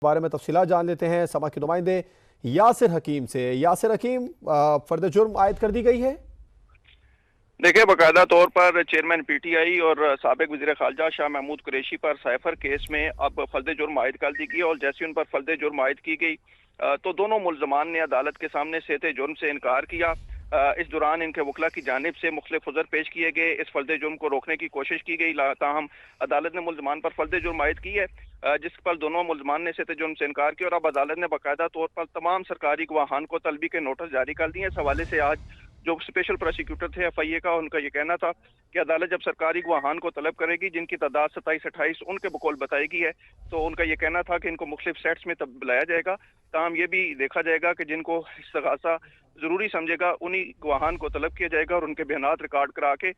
बारे में तफसीलात जान लेते हैं समा के नुमाइंदे यासिर हकीम से। यासिर हकीम, फर्द जुर्म आयद कर दी गई है। देखिए, बाकायदा तौर पर चेयरमैन पीटीआई और साबिक वज़ीर ख़ारजा शाह महमूद कुरैशी पर साइफर केस में अब फर्द जुर्म आयद कर दी गई और जैसे उन पर फर्द जुर्म आयद की गई तो दोनों मुल्ज़मान ने अदालत के सामने सेहत जुर्म से इनकार किया। इस दौरान इनके वकला की जानिब से मुख्तलिफ उज़र पेश किए गए, इस फर्द जुर्म को रोकने की कोशिश की गई, ताहम अदालत ने मुल्ज़मान पर फर्द जुर्म आयद की है, जिस पर दोनों मुल्ज़मान ने सेहत जुर्म से इनकार किया और अब अदालत ने बाकायदा तौर पर तमाम सरकारी गवाहान को तलबी के नोटिस जारी कर दिए। इस हवाले से आज जो स्पेशल प्रोसिक्यूटर थे एफआईए का, उनका ये कहना था कि अदालत जब सरकारी गवाहान को तलब करेगी जिनकी तादाद 27-28 उनके बकौल बताएगी है, तो उनका ये कहना था कि इनको मुख्तलिफ सेट्स में तब बुलाया जाएगा। ताहम ये भी देखा जाएगा कि जिनको इस्तगासा जरूरी समझेगा उन्हीं गवाहान को तलब किया जाएगा और उनके बयानात रिकॉर्ड करा के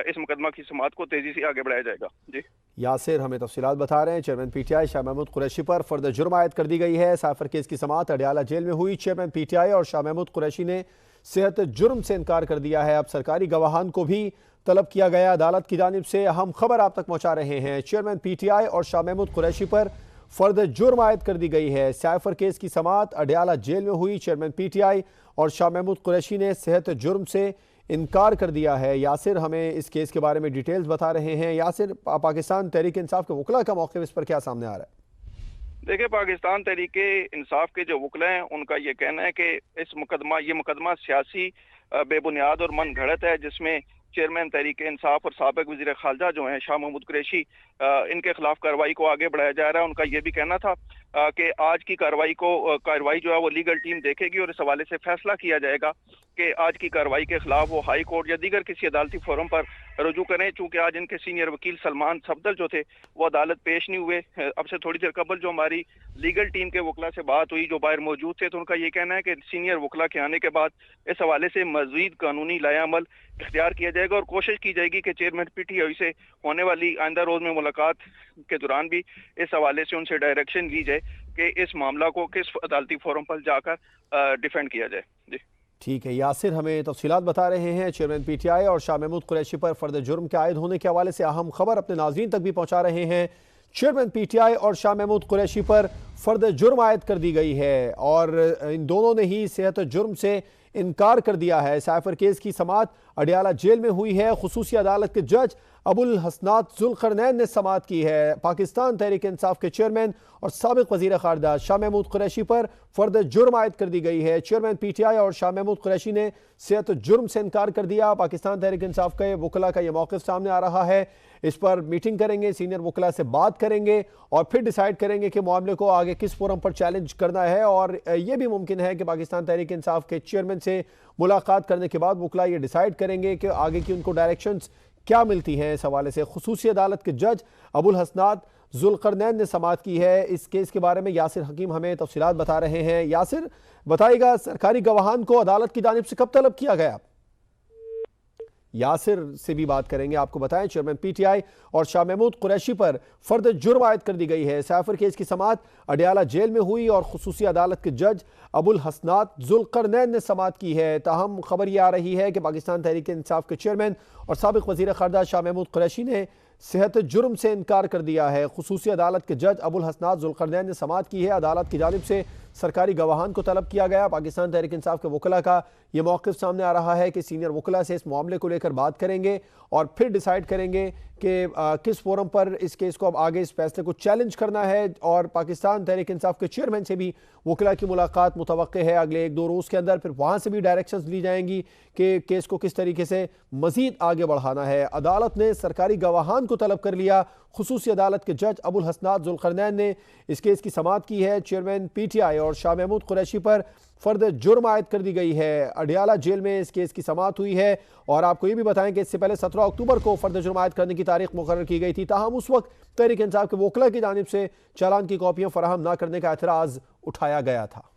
इस मुकदमा की समाअत को तेजी से आगे बढ़ाया जाएगा। जी यासिर हमें तफसीलात बता रहे हैं। चेयरमैन पीटीआई शाह महमूद कुरैशी पर फर्द जुर्म आयद कर दी गई है। साइफर केस की समाअत अडियाला जेल में हुई। चेयरमैन पीटीआई और शाह महमूद कुरैशी ने सेहत जुर्म से इनकार कर दिया है। अब सरकारी गवाहान को भी तलब किया गया। अदालत की जानिब से अहम खबर आप तक पहुंचा रहे हैं। चेयरमैन पीटीआई और शाह महमूद कुरैशी पर फर्द जुर्म आयद कर दी गई है। साइफर केस की समाअत अडियाला जेल में हुई। चेयरमैन पीटीआई और शाह महमूद कुरैशी ने सेहत जुर्म से इनकार कर दिया है। यासिर हमें इस केस के बारे में डिटेल्स बता रहे हैं। यासिर, पाकिस्तान तहरीक इंसाफ के वकला का मौक़िफ़ इस पर क्या सामने आ रहा है? देखिए, पाकिस्तान तहरीक इंसाफ के जो वकला हैं उनका ये कहना है कि ये मुकदमा सियासी बेबुनियाद और मन घड़त है, जिसमें चेयरमैन तहरीक इंसाफ और साबिक वज़ीर ख़ारजा जो हैं शाह महमूद कुरैशी, इनके खिलाफ कार्रवाई को आगे बढ़ाया जा रहा है। उनका ये भी कहना था कि आज की कार्रवाई जो है वो लीगल टीम देखेगी और इस हवाले से फैसला किया जाएगा कि आज की कार्रवाई के खिलाफ वो हाई कोर्ट या दीगर किसी अदालती फोरम पर रुजू करें। चूंकि आज इनके सीनियर वकील सलमान सफदर जो थे वो अदालत पेश नहीं हुए। अब से थोड़ी देर कबल जो हमारी लीगल टीम के वकला से बात हुई जो बाहर मौजूद थे, तो उनका ये कहना है कि सीनियर वकला के आने के बाद इस हवाले से मजीद कानूनी लायामल इख्तियार किया जाएगा और कोशिश की जाएगी कि चेयरमैन पीटीआई से होने वाली आइंदा रोज में मुलाकात के दौरान भी इस हवाले से उनसे डायरेक्शन ली जाए कि इस मामला को किस अदालती फोरम पर जाकर डिफेंड किया जाए। जी ठीक है यासिर, हमें तफसीलात बता रहे हैं। चेयरमैन पीटीआई और शाह महमूद कुरैशी पर फर्द जुर्म के आयद होने के हवाले से अहम खबर अपने नाज़रीन तक भी पहुंचा रहे हैं। चेयरमैन पीटीआई और शाह महमूद कुरैशी पर फर्द जुर्म आयद कर दी गई है और इन दोनों ने ही सेहत जुर्म से इनकार कर दिया है। साइफर केस की समाअत अडियाला जेल में हुई है। खुसूसी अदालत के जज अबुल हसनात जुल्करनैन ने समाअत की है। पाकिस्तान तहरीक इंसाफ के चेयरमैन और साबिक वज़ीर ख़ारजा शाह महमूद कुरैशी पर फर्द जुर्म आयद कर दी गई है। चेयरमैन पीटीआई और शाह महमूद कुरैशी ने सेहत जुर्म से इनकार कर दिया। पाकिस्तान तहरीक इंसाफ के वकला का यह मौक़िफ़ सामने आ रहा है। इस पर मीटिंग करेंगे, सीनियर वकला से बात करेंगे और फिर डिसाइड करेंगे कि मामले को आगे किस फोरम पर चैलेंज करना है। और यह भी मुमकिन है कि पाकिस्तान तहरीक इंसाफ के चेयरमैन से मुलाकात करने के बाद वकला ये डिसाइड करेंगे कि आगे की उनको डायरेक्शंस क्या मिलती हैं। इस हवाले से खुसूसी अदालत के जज अबुल हसनात जुल्करनैन ने समाअत की है। इस केस के बारे में यासिर हकीम हमें तफसीलात बता रहे हैं। यासिर, बताइएगा सरकारी गवाहान को अदालत की जानिब से कब तलब किया गया? यासिर से भी बात करेंगे। आपको बताएं, चेयरमैन पीटीआई और शाह महमूद कुरैशी पर फर्द जुर्म आयद कर दी गई है। साइफर केस की समाअत अडियाला जेल में हुई और खुसूसी अदालत के जज अबुल हसनात जुल्करनैन ने समाअत की है। ताहम खबर यह आ रही है कि पाकिस्तान तहरीक इंसाफ के चेयरमैन और साबिक वज़ीर ख़ारजा शाह महमूद कुरैशी ने सेहत जुर्म से इनकार कर दिया है। खुसूसी अदालत के जज अबुल हसनात जुल्करनैन ने समाअत की है। अदालत की जानिब से सरकारी गवाहान को तलब किया गया। पाकिस्तान तहरीक इंसाफ के वकला का ये मौक़िफ़ सामने आ रहा है कि सीनियर वकला से इस मामले को लेकर बात करेंगे और फिर डिसाइड करेंगे कि किस फोरम पर इस केस को अब आगे इस फैसले को चैलेंज करना है। और पाकिस्तान तहरीक इंसाफ के चेयरमैन से भी वकला की मुलाकात मुतवक्के है अगले 1-2 रोज़ के अंदर। फिर वहाँ से भी डायरेक्शंस ली जाएंगी कि केस को किस तरीके से मज़ीद आगे बढ़ाना है। अदालत ने सरकारी गवाहान को तलब कर लिया। खुसूसी अदालत के जज अबुल हसनात जुल्करनैन ने इस केस की समाअत की है। चेयरमैन पीटीआई और शाह महमूद कुरैशी पर फर्द जुर्म आयद कर दी गई है। अडियाला जेल में इस केस की समाअत हुई है और आपको ये भी बताएं कि इससे पहले 17 अक्टूबर को फर्द जुर्म आयद करने की तारीख मुकर्रर की गई थी। ताहम उस वक्त तहरीक इंसाफ के वकला की जानिब से चालान की कॉपियां फराहम न करने का एतराज़ उठाया गया था।